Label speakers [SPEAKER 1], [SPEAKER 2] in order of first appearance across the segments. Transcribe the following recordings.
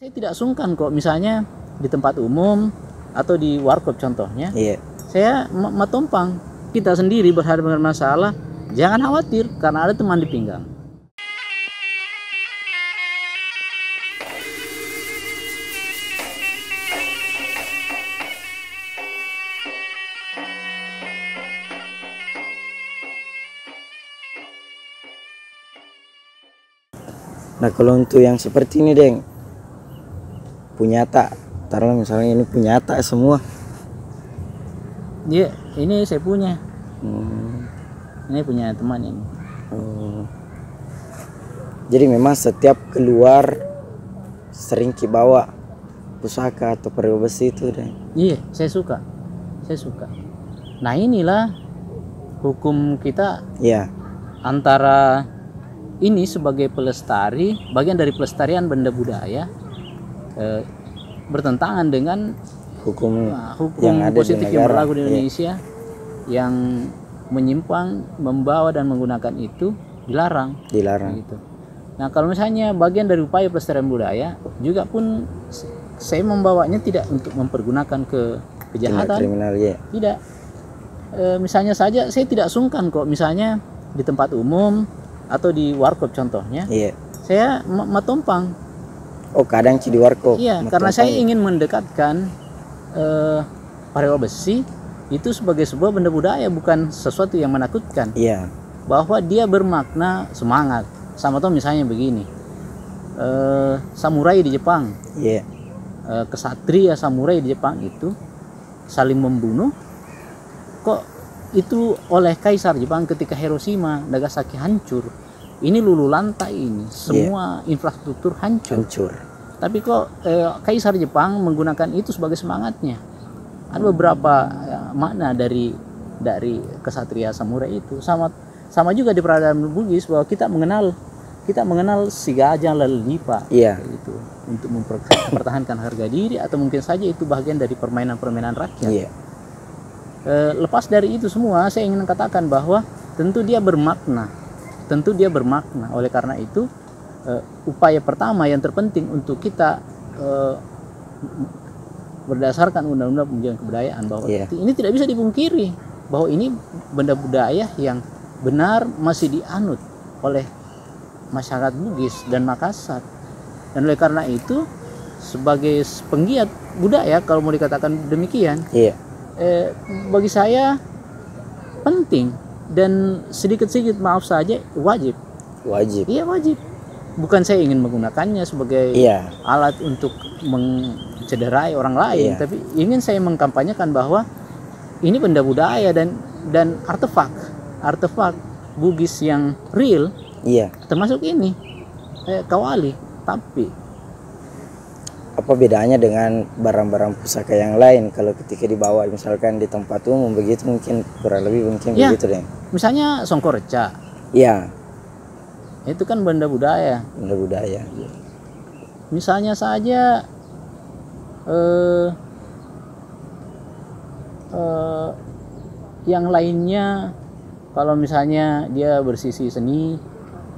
[SPEAKER 1] Saya tidak sungkan kok, misalnya di tempat umum atau di warkop contohnya, saya matumpang. Kita sendiri berhadapan dengan masalah, jangan khawatir karena ada teman di pinggang.
[SPEAKER 2] Nah kalau untuk yang seperti ini Deng, punya tak, taruh misalnya ini punya tak semua.
[SPEAKER 1] Iya, ini saya punya. Ini punya teman ini.
[SPEAKER 2] Jadi memang setiap keluar sering bawa pusaka atau periuk besi itu Deng.
[SPEAKER 1] Iya, saya suka. Nah inilah hukum kita.
[SPEAKER 2] Iya.
[SPEAKER 1] Antara ini sebagai pelestari, bagian dari pelestarian benda budaya, bertentangan dengan hukum yang ada positif yang berlaku di Indonesia, yang menyimpang, membawa dan menggunakan itu dilarang. Gitu. Nah kalau misalnya bagian dari upaya pelestarian budaya, juga pun saya membawanya tidak untuk mempergunakan ke kejahatan,
[SPEAKER 2] kriminal,
[SPEAKER 1] tidak. Misalnya saja saya tidak sungkan kok, misalnya di tempat umum atau di warkop contohnya, saya matumpang.
[SPEAKER 2] Oh kadang di warkop.
[SPEAKER 1] Iya, karena saya ingin mendekatkan periuk besi itu sebagai sebuah benda budaya, bukan sesuatu yang menakutkan.
[SPEAKER 2] Iya.
[SPEAKER 1] Bahwa dia bermakna semangat. Sama tuh misalnya begini, samurai di Jepang, kesatria samurai di Jepang itu saling membunuh. Kok itu oleh kaisar Jepang ketika Hiroshima, Nagasaki hancur. Ini luluh lantai ini, semua infrastruktur hancur. Tapi kok kaisar Jepang menggunakan itu sebagai semangatnya. Ada beberapa makna dari kesatria samurai itu. Sama juga di peradaban Bugis, bahwa kita mengenal si gajah lalu lipa, gitu, untuk mempertahankan harga diri, atau mungkin saja itu bagian dari permainan rakyat. Lepas dari itu semua, saya ingin katakan bahwa tentu dia bermakna. Oleh karena itu upaya pertama yang terpenting untuk kita berdasarkan undang-undang pemujaan kebudayaan, bahwa ini tidak bisa dipungkiri bahwa ini benda budaya yang benar masih dianut oleh masyarakat Bugis dan Makassar. Dan oleh karena itu sebagai penggiat budaya, kalau mau dikatakan demikian, bagi saya penting dan sedikit-sedikit, maaf saja, wajib. Iya, wajib. Bukan saya ingin menggunakannya sebagai alat untuk mencederai orang lain, tapi ingin saya mengkampanyekan bahwa ini benda budaya dan artefak Bugis yang real, termasuk ini kawali. Tapi
[SPEAKER 2] apa bedanya dengan barang-barang pusaka yang lain kalau ketika dibawa misalkan di tempat umum begitu, mungkin kurang lebih begitu deh.
[SPEAKER 1] Misalnya songkorca. Itu kan benda budaya. Misalnya saja yang lainnya, kalau misalnya dia bersisi seni,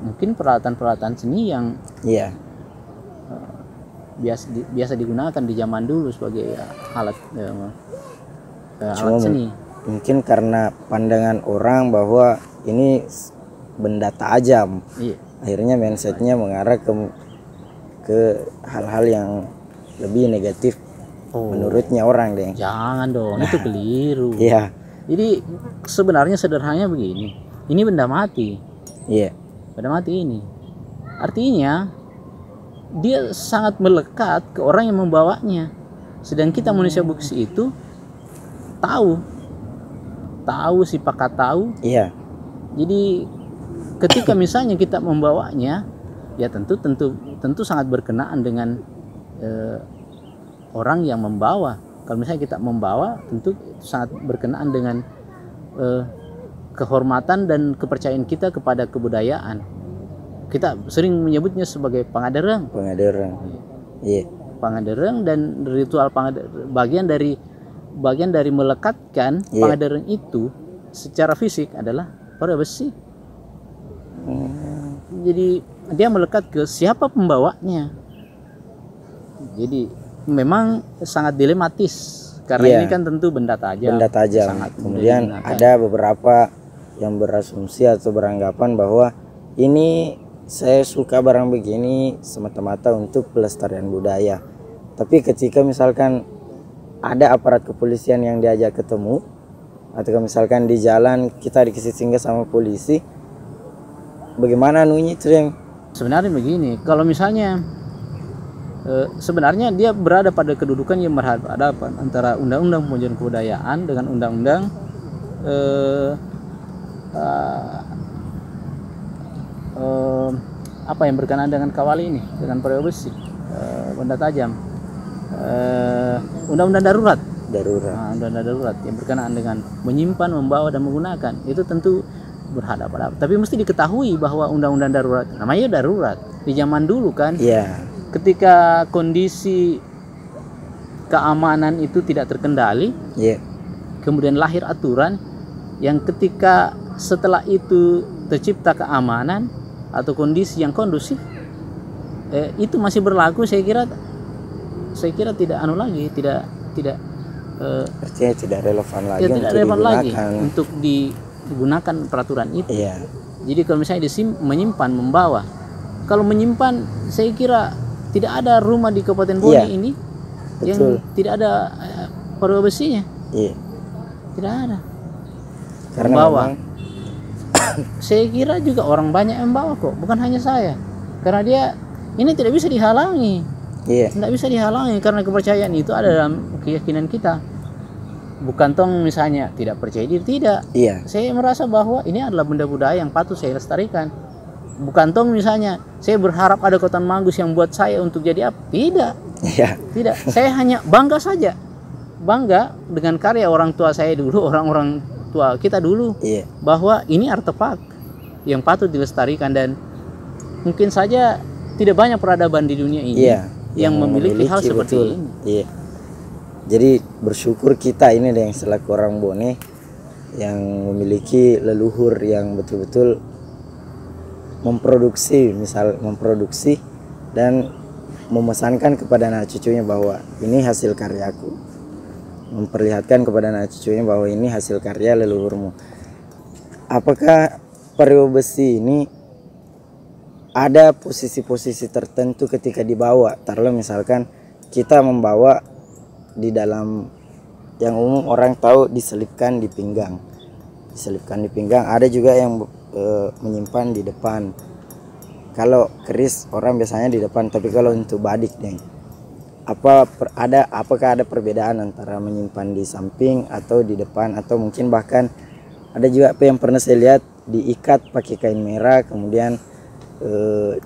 [SPEAKER 1] mungkin peralatan seni yang biasa digunakan di zaman dulu sebagai alat seni.
[SPEAKER 2] Mungkin karena pandangan orang bahwa ini benda tajam, akhirnya mindsetnya mengarah ke hal-hal yang lebih negatif menurutnya orang deh.
[SPEAKER 1] Jangan dong, itu keliru. Jadi sebenarnya sederhananya begini, ini benda mati. Benda mati ini artinya dia sangat melekat ke orang yang membawanya. Sedang kita manusia Bugis itu tahu si pakat tahu. Jadi ketika misalnya kita membawanya, ya tentu sangat berkenaan dengan orang yang membawa. Kalau misalnya kita membawa, tentu sangat berkenaan dengan kehormatan dan kepercayaan kita kepada kebudayaan. Kita sering menyebutnya sebagai pangadereng. Pangadereng, dan ritual bagian dari melekatkan pangadereng itu secara fisik adalah periuk besi. Jadi dia melekat ke siapa pembawanya. Jadi memang sangat dilematis karena
[SPEAKER 2] Iya.
[SPEAKER 1] ini kan tentu benda tajam.
[SPEAKER 2] Benda tajam.
[SPEAKER 1] Sangat mudah
[SPEAKER 2] Kemudian
[SPEAKER 1] digunakan.
[SPEAKER 2] ada beberapa yang berasumsi atau beranggapan bahwa ini saya suka barang begini semata-mata untuk pelestarian budaya. Tapi ketika misalkan ada aparat kepolisian yang diajak ketemu, atau misalkan di jalan kita dikasih singgah sama polisi, bagaimana anunya itu yang
[SPEAKER 1] Sebenarnya begini, kalau misalnya sebenarnya dia berada pada kedudukan yang berhadapan antara undang-undang pemajuan kebudayaan dengan undang-undang apa yang berkenaan dengan kawali ini, dengan perahu besi, benda tajam, undang-undang darurat.
[SPEAKER 2] darurat.
[SPEAKER 1] Nah, undang-undang darurat yang berkenaan dengan menyimpan, membawa dan menggunakan itu tentu berhadapan. Tapi mesti diketahui bahwa undang-undang darurat namanya darurat. Di zaman dulu kan,
[SPEAKER 2] Iya,
[SPEAKER 1] ketika kondisi keamanan itu tidak terkendali,
[SPEAKER 2] iya,
[SPEAKER 1] kemudian lahir aturan yang ketika setelah itu tercipta keamanan atau kondisi yang kondusif, itu masih berlaku. Saya kira tidak
[SPEAKER 2] artinya tidak relevan lagi
[SPEAKER 1] tidak
[SPEAKER 2] untuk
[SPEAKER 1] relevan lagi
[SPEAKER 2] digunakan.
[SPEAKER 1] untuk digunakan peraturan itu.
[SPEAKER 2] Iya,
[SPEAKER 1] Jadi kalau misalnya menyimpan, membawa, kalau menyimpan, saya kira tidak ada rumah di Kabupaten Bone
[SPEAKER 2] Iya,
[SPEAKER 1] ini
[SPEAKER 2] betul.
[SPEAKER 1] yang tidak ada perahu besinya,
[SPEAKER 2] iya.
[SPEAKER 1] tidak ada.
[SPEAKER 2] Karena
[SPEAKER 1] Membawa.
[SPEAKER 2] memang
[SPEAKER 1] Saya kira juga orang banyak yang membawa kok, bukan hanya saya, karena dia ini tidak bisa dihalangi,
[SPEAKER 2] iya,
[SPEAKER 1] tidak bisa dihalangi karena kepercayaan itu ada dalam keyakinan kita. Bukan tong misalnya tidak percaya diri, tidak.
[SPEAKER 2] iya,
[SPEAKER 1] Saya merasa bahwa ini adalah benda budaya yang patut saya lestarikan. Bukan tong misalnya saya berharap ada Kotaan Manggus yang buat saya untuk jadi apa, tidak,
[SPEAKER 2] iya,
[SPEAKER 1] tidak. Saya hanya bangga saja, bangga dengan karya orang tua saya dulu, orang-orang tua kita dulu,
[SPEAKER 2] iya,
[SPEAKER 1] bahwa ini artefak yang patut dilestarikan dan mungkin saja tidak banyak peradaban di dunia ini
[SPEAKER 2] iya.
[SPEAKER 1] yang memiliki hal seperti
[SPEAKER 2] betul.
[SPEAKER 1] ini.
[SPEAKER 2] Iya. Jadi bersyukur kita ini yang selaku orang Bone yang memiliki leluhur yang betul-betul memproduksi dan memesankan kepada anak cucunya bahwa ini hasil karyaku, memperlihatkan kepada anak cucunya bahwa ini hasil karya leluhurmu. Apakah perahu besi ini ada posisi-posisi tertentu ketika dibawa? Taruhlah misalkan kita membawa di dalam yang umum orang tahu diselipkan di pinggang, ada juga yang menyimpan di depan. Kalau keris orang biasanya di depan, tapi kalau untuk badik deh, apakah ada perbedaan antara menyimpan di samping atau di depan, atau mungkin bahkan ada juga apa yang pernah saya lihat diikat pakai kain merah, kemudian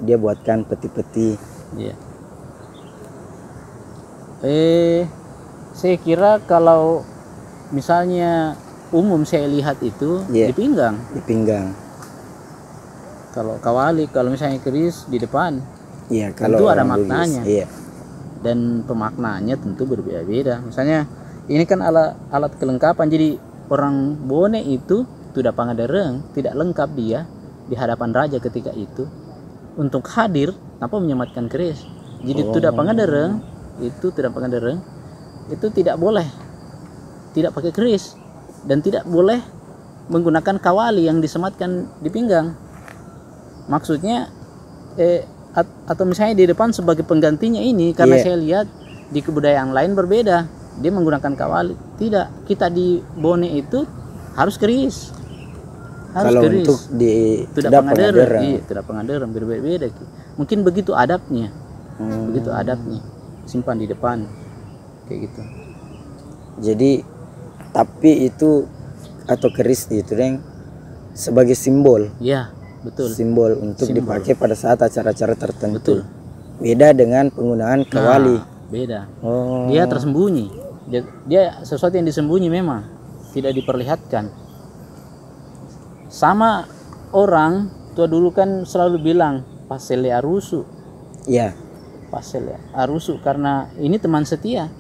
[SPEAKER 2] dia buatkan peti-peti.
[SPEAKER 1] Iya. Saya kira kalau misalnya umum saya lihat itu
[SPEAKER 2] Iya.
[SPEAKER 1] di pinggang.
[SPEAKER 2] Di pinggang.
[SPEAKER 1] Kalau kawali, kalau misalnya keris di depan,
[SPEAKER 2] Iya,
[SPEAKER 1] tentu
[SPEAKER 2] kalau
[SPEAKER 1] ada
[SPEAKER 2] orang Bugis,
[SPEAKER 1] maknanya.
[SPEAKER 2] iya,
[SPEAKER 1] Dan pemaknaannya tentu berbeda-beda. Misalnya ini kan alat kelengkapan. Jadi orang Bone itu tidak pangadereng, tidak lengkap dia di hadapan raja ketika itu. Untuk hadir, tanpa menyematkan keris. Jadi tidak pangadereng, itu tidak boleh tidak pakai keris dan tidak boleh menggunakan kawali yang disematkan di pinggang. Maksudnya atau misalnya di depan sebagai penggantinya ini, karena
[SPEAKER 2] Iya.
[SPEAKER 1] saya lihat di kebudayaan lain berbeda, dia menggunakan kawali. Tidak, kita di Bone itu harus keris, harus
[SPEAKER 2] kalau
[SPEAKER 1] keris.
[SPEAKER 2] untuk di
[SPEAKER 1] Tidak pangadereng,
[SPEAKER 2] pangadereng.
[SPEAKER 1] iya, tidak pangadereng, berbeda. Mungkin begitu adabnya, simpan di depan, kayak gitu.
[SPEAKER 2] Jadi tapi itu atau keris itu yang sebagai simbol,
[SPEAKER 1] Ya, betul.
[SPEAKER 2] simbol untuk
[SPEAKER 1] Simbol.
[SPEAKER 2] dipakai pada saat acara-acara tertentu.
[SPEAKER 1] Betul.
[SPEAKER 2] Beda dengan penggunaan kawali.
[SPEAKER 1] Nah, beda.
[SPEAKER 2] Oh,
[SPEAKER 1] Dia tersembunyi. Dia sesuatu yang disembunyi, memang tidak diperlihatkan. Sama orang tua dulu kan selalu bilang pasele arusu,
[SPEAKER 2] iya,
[SPEAKER 1] pasele arusu, karena ini teman setia.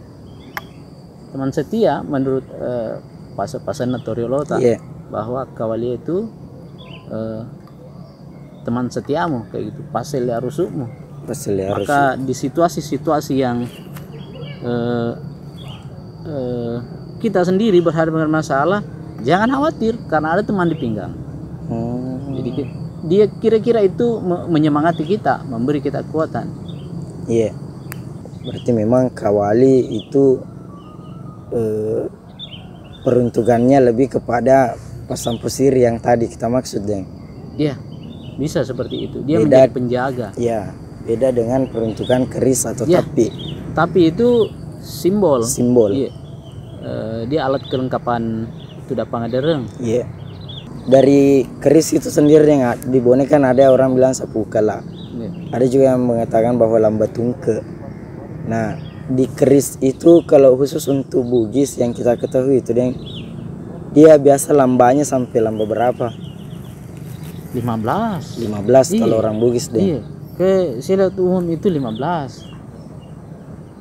[SPEAKER 1] Teman setia menurut pasan Notoriolota,
[SPEAKER 2] iya,
[SPEAKER 1] bahwa kawali itu teman setiamu, kayak gitu, pasele arusumu.
[SPEAKER 2] Pasti harus.
[SPEAKER 1] Maka di situasi-situasi yang kita sendiri berhadapan dengan masalah, jangan khawatir karena ada teman di pinggang. Jadi dia kira-kira itu menyemangati kita, memberi kita kekuatan.
[SPEAKER 2] Iya. Berarti memang kawali itu peruntukannya lebih kepada pasang pusir yang tadi kita maksud, Deng.
[SPEAKER 1] Iya, bisa seperti itu. Dia
[SPEAKER 2] Beda,
[SPEAKER 1] menjadi penjaga.
[SPEAKER 2] Iya, beda dengan peruntukan keris atau
[SPEAKER 1] Ya,
[SPEAKER 2] tapi.
[SPEAKER 1] Tapi itu simbol.
[SPEAKER 2] Simbol.
[SPEAKER 1] Iya. Dia alat kelengkapan Tuda Pangadereng.
[SPEAKER 2] Iya. Dari keris itu sendiri yang di Bone kan ada orang bilang sapu kala.
[SPEAKER 1] Iya.
[SPEAKER 2] Ada juga yang mengatakan bahwa lamba tungke. Nah, di keris itu kalau khusus untuk Bugis yang kita ketahui itu, Deng, dia biasa lambanya sampai lamba berapa?
[SPEAKER 1] 15.
[SPEAKER 2] 15
[SPEAKER 1] Iya.
[SPEAKER 2] kalau orang Bugis, Deng.
[SPEAKER 1] Iya. Ke silat umum itu 15.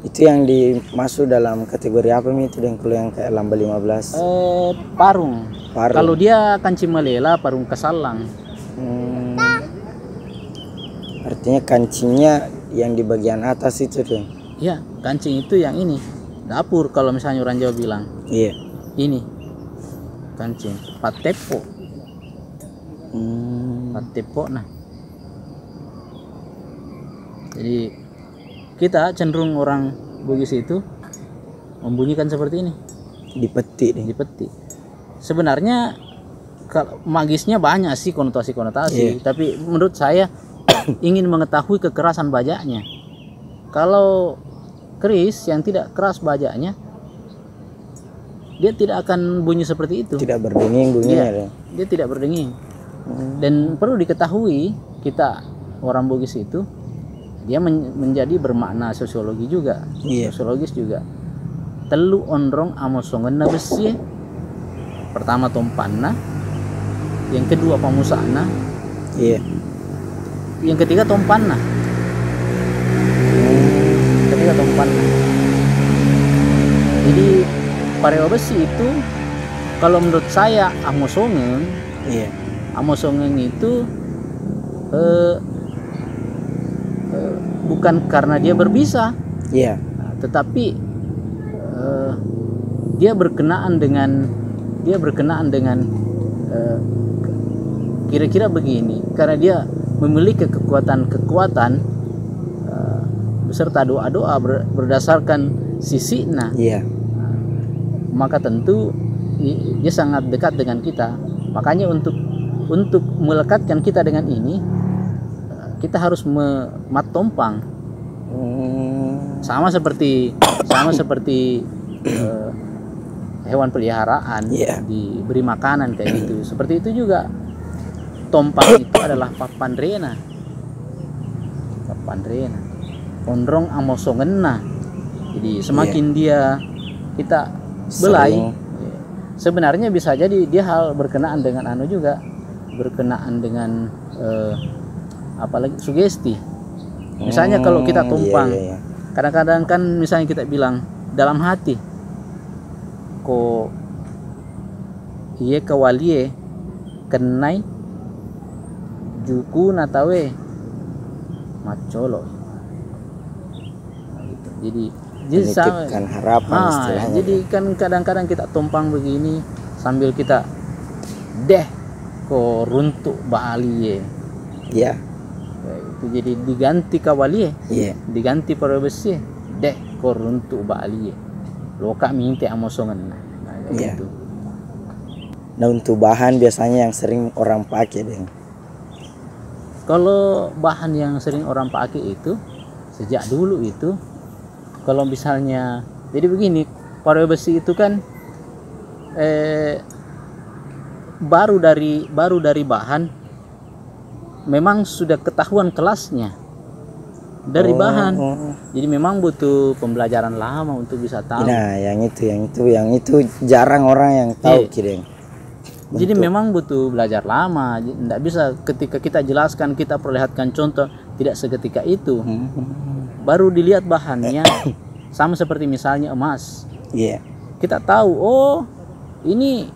[SPEAKER 2] Itu yang dimasuk dalam kategori apa nih itu, Deng, kalau yang kayak lamba 15?
[SPEAKER 1] Parung.
[SPEAKER 2] Parung.
[SPEAKER 1] Kalau dia kancing melela, parung kasalang.
[SPEAKER 2] Artinya kancingnya yang di bagian atas itu, Deng.
[SPEAKER 1] Ya, kancing itu yang ini. Dapur kalau misalnya orang Jawa bilang.
[SPEAKER 2] Iya.
[SPEAKER 1] Ini. Kancing. Patepo. Patepo nah. Jadi kita cenderung orang Bugis itu membunyikan seperti ini.
[SPEAKER 2] Di peti, Deng.
[SPEAKER 1] Di peti. Sebenarnya magisnya banyak sih konotasi-konotasi, tapi menurut saya ingin mengetahui kekerasan bajaknya. Kalau keris yang tidak keras bajaknya, dia tidak akan bunyi seperti itu.
[SPEAKER 2] Tidak berdenging bunyinya,
[SPEAKER 1] Iya,
[SPEAKER 2] Deng.
[SPEAKER 1] dia tidak berdenging. Dan perlu diketahui kita orang Bugis itu dia menjadi bermakna sosiologi juga,
[SPEAKER 2] Iya.
[SPEAKER 1] sosiologis juga. Telu onrong amosongen na besi. Pertama tompanna, yang kedua pamusana,
[SPEAKER 2] Iya.
[SPEAKER 1] yang ketiga tompanna. Ketiga tompanna. Jadi pareo besi itu kalau menurut saya amosongen,
[SPEAKER 2] Iya.
[SPEAKER 1] amosongen itu bukan karena dia berbisa,
[SPEAKER 2] Iya.
[SPEAKER 1] tetapi dia berkenaan dengan kira-kira begini, karena dia memiliki kekuatan beserta doa-doa berdasarkan sisina,
[SPEAKER 2] Iya.
[SPEAKER 1] maka tentu dia sangat dekat dengan kita. Makanya untuk melekatkan kita dengan ini, kita harus matompang. Sama seperti hewan peliharaan,
[SPEAKER 2] Iya.
[SPEAKER 1] diberi makanan kayak gitu. Seperti itu juga tompang itu adalah papandrena. Papandrena. Ondrong amosongenna. Jadi semakin dia kita belai, sebenarnya bisa jadi dia hal berkenaan dengan juga, berkenaan dengan apalagi sugesti. Misalnya kalau kita tumpang,
[SPEAKER 2] Iya.
[SPEAKER 1] kadang-kadang kan misalnya kita bilang dalam hati, ko iye kawalie kenai juku natawe macolo. Nah, gitu. Jadi
[SPEAKER 2] Menitipkan harapan istilahnya.
[SPEAKER 1] jadi kan kadang-kadang kita tumpang begini sambil kita deh ko runtuk baaliye.
[SPEAKER 2] Iya.
[SPEAKER 1] Itu jadi diganti kawalie,
[SPEAKER 2] Iya.
[SPEAKER 1] diganti para besi deh ko runtuk baaliye. Loka minta amosongan. Nah,
[SPEAKER 2] Iya.
[SPEAKER 1] gitu.
[SPEAKER 2] Nah, untuk bahan biasanya yang sering orang pakai, Deng.
[SPEAKER 1] Kalau bahan yang sering orang pakai itu sejak dulu itu, kalau misalnya jadi begini, para besi itu kan baru dari bahan memang sudah ketahuan kelasnya dari bahan. Jadi memang butuh pembelajaran lama untuk bisa tahu.
[SPEAKER 2] Nah, yang itu jarang orang yang tahu, Deng.
[SPEAKER 1] Jadi memang butuh belajar lama. Tidak bisa ketika kita jelaskan, kita perlihatkan contoh, tidak seketika itu. Baru dilihat bahannya, sama seperti misalnya emas.
[SPEAKER 2] Iya.
[SPEAKER 1] Kita tahu, oh ini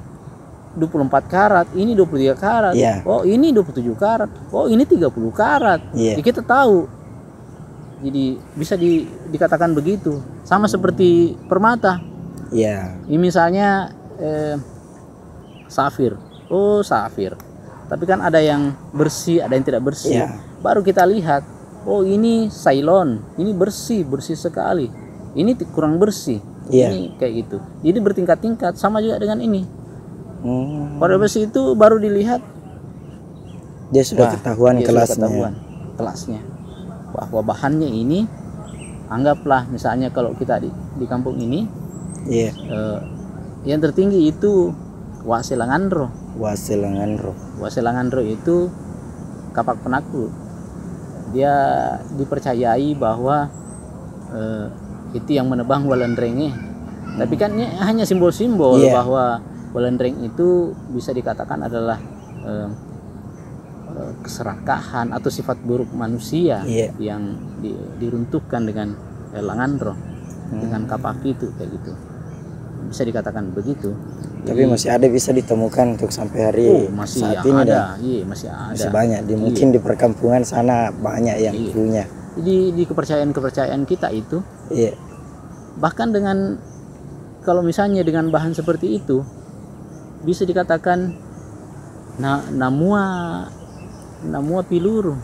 [SPEAKER 1] 24 karat, ini 23 karat,
[SPEAKER 2] Iya.
[SPEAKER 1] oh ini 27 karat, oh ini 30 karat.
[SPEAKER 2] Iya.
[SPEAKER 1] Jadi kita tahu Jadi bisa dikatakan begitu. Sama seperti permata.
[SPEAKER 2] Iya.
[SPEAKER 1] Ini misalnya safir. Oh, safir. Tapi kan ada yang bersih, ada yang tidak bersih.
[SPEAKER 2] Iya.
[SPEAKER 1] Baru kita lihat, oh ini Ceylon, ini bersih sekali. Ini kurang bersih.
[SPEAKER 2] Iya.
[SPEAKER 1] Ini kayak gitu. Jadi bertingkat-tingkat, sama juga dengan ini. Pada besi itu baru dilihat
[SPEAKER 2] Dia sudah ketahuan
[SPEAKER 1] dia
[SPEAKER 2] kelasnya.
[SPEAKER 1] sudah ketahuan kelasnya. Bahwa bahannya ini, anggaplah misalnya kalau kita di kampung ini,
[SPEAKER 2] Iya.
[SPEAKER 1] yang tertinggi itu Waselangandro.
[SPEAKER 2] Waselangandro.
[SPEAKER 1] Waselangandro itu kapak penakluk. Dia dipercayai bahwa itu yang menebang Walendrenge. Tapi kan ini hanya simbol-simbol bahwa Walendreng itu bisa dikatakan adalah keserakahan atau sifat buruk manusia yang diruntuhkan dengan Langandro, dengan kapak itu kayak gitu. Bisa dikatakan begitu.
[SPEAKER 2] Tapi masih ada bisa ditemukan untuk sampai hari
[SPEAKER 1] masih
[SPEAKER 2] saat ini
[SPEAKER 1] ada. Iya, masih ada.
[SPEAKER 2] Masih banyak. Mungkin di perkampungan sana banyak yang punya.
[SPEAKER 1] Jadi di kepercayaan kita itu, bahkan dengan kalau misalnya dengan bahan seperti itu bisa dikatakan namua piluru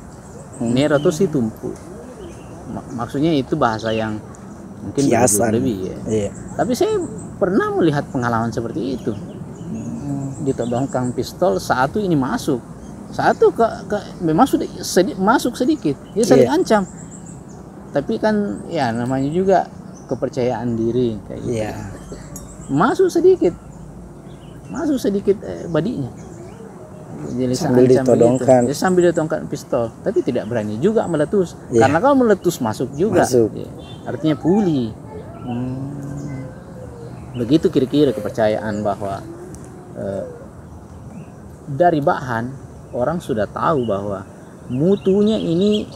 [SPEAKER 1] nera to si tumpu. Maksudnya itu bahasa yang mungkin lebih ya. Tapi saya pernah melihat pengalaman seperti itu. Ditodongkan pistol, satu ini masuk, satu memang sudah masuk sedikit, dia saling ancam. Tapi kan ya namanya juga kepercayaan diri kayak gitu. Masuk sedikit badinya. Jadi
[SPEAKER 2] sambil ditodongkan.
[SPEAKER 1] Sambil ditodongkan pistol, tapi tidak berani juga meletus. Karena kalau meletus masuk juga. Artinya puli. Begitu kira-kira kepercayaan bahwa dari bahan orang sudah tahu bahwa mutunya ini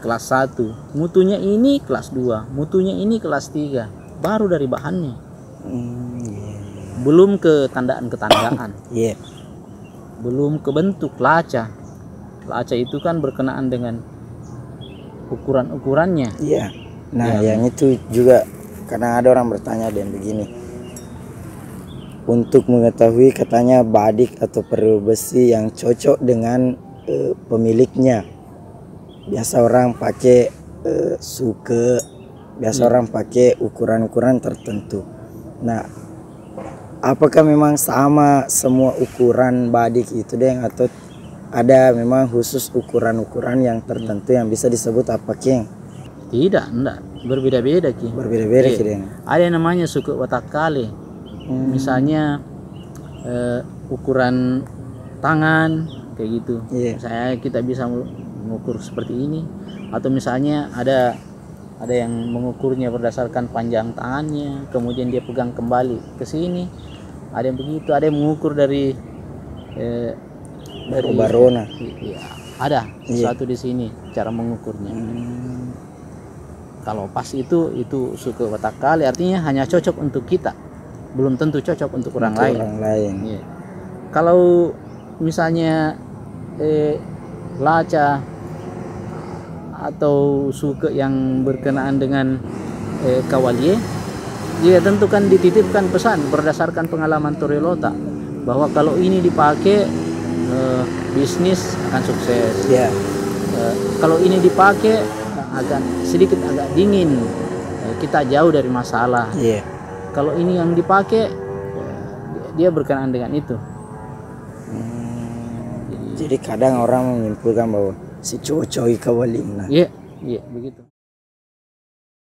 [SPEAKER 1] kelas 1, mutunya ini kelas 2, mutunya ini kelas 3, baru dari bahannya. Belum ke ketandaan. Belum ke bentuk laca. Laca itu kan berkenaan dengan ukurannya.
[SPEAKER 2] Nah, yang itu juga karena ada orang bertanya dan begini. Untuk mengetahui katanya badik atau perlu besi yang cocok dengan pemiliknya. Biasa orang pakai suke, biasa orang pakai ukuran-ukuran tertentu. Nah, apakah memang sama semua ukuran badik itu deng, atau ada memang khusus ukuran-ukuran yang tertentu yang bisa disebut apa King?
[SPEAKER 1] Tidak, enggak. Berbeda-beda Ki.
[SPEAKER 2] Berbeda-beda Ki deng.
[SPEAKER 1] Ada yang namanya suku watakale. Misalnya ukuran tangan kayak gitu. Misalnya kita bisa mengukur seperti ini, atau misalnya ada yang mengukurnya berdasarkan panjang tangannya, kemudian dia pegang kembali ke sini. Ada yang begitu, ada yang mengukur dari
[SPEAKER 2] barona.
[SPEAKER 1] Ada satu di sini cara mengukurnya. Kalau pas itu suku watakale, artinya hanya cocok untuk kita, belum tentu cocok untuk orang lain. Kalau misalnya laca atau suke yang berkenaan dengan kawaliye, dia tentukan dititipkan pesan berdasarkan pengalaman Torelota bahwa kalau ini dipakai bisnis akan sukses. Kalau ini dipakai agak dingin, kita jauh dari masalah. Kalau ini yang dipakai dia berkenaan dengan itu.
[SPEAKER 2] Jadi kadang orang menyimpulkan bahwa si cowok-cowok kawalina.
[SPEAKER 1] Iya, begitu.